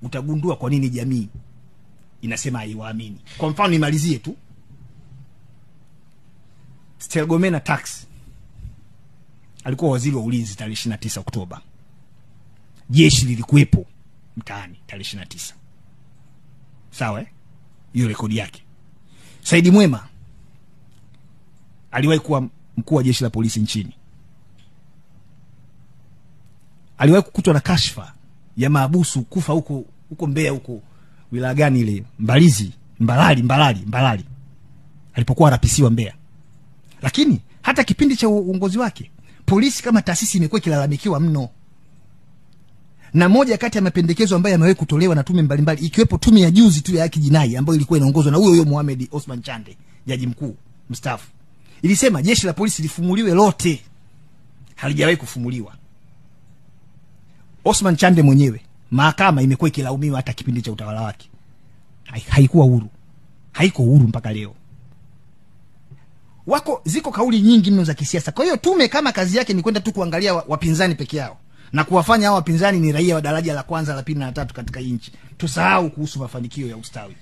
utagundua kwa nini jamii inasema haiwaamini. Kwa mfano nimalizie tu. Stergomena Tax alikuwa waziri wa ulinzi tarehe 29 Oktoba. Jeshi lilikuwepo mtaani tarehe 29. Sawa hiyo rekodi yake. Saidi Mwema aliwahi kuwa mkuu wa jeshi la polisi nchini. Aliwahi kukutwa na kashfa ya maabusu kufa huko Mbeya huko wilaya gani ile Mbalali alipokuwa anapisiwa Mbeya. Lakini hata kipindi cha uongozi wake polisi kama taasisi imekuwa ikilalamikiwa mno. Na moja kati ya mapendekezo ambayo yamewahi kutolewa na tume mbalimbali ikiwepo tume ya juzi tu ya haki jinai ambayo ilikuwa inaongozwa na huyo Mohamed Osman Chande, jaji mkuu mstaafu, ilisema jeshi la polisi lifumuliwe lote. Halijawahi kufumuliwa. Osman Chande mwenyewe mahakama imekuwa ikilaumiwa hata kipindi cha utawala wake. Haikuwa huru. Haiko huru mpaka leo. Ziko kauli nyingi mno za kisiasa. Kwa hiyo tume kama kazi yake ni kwenda tu kuangalia wapinzani peke yao na kuwafanya hao wapinzani ni raia wa daraja la kwanza, la pili na la tatu katika nchi, tusahau kuhusu mafanikio ya ustawi.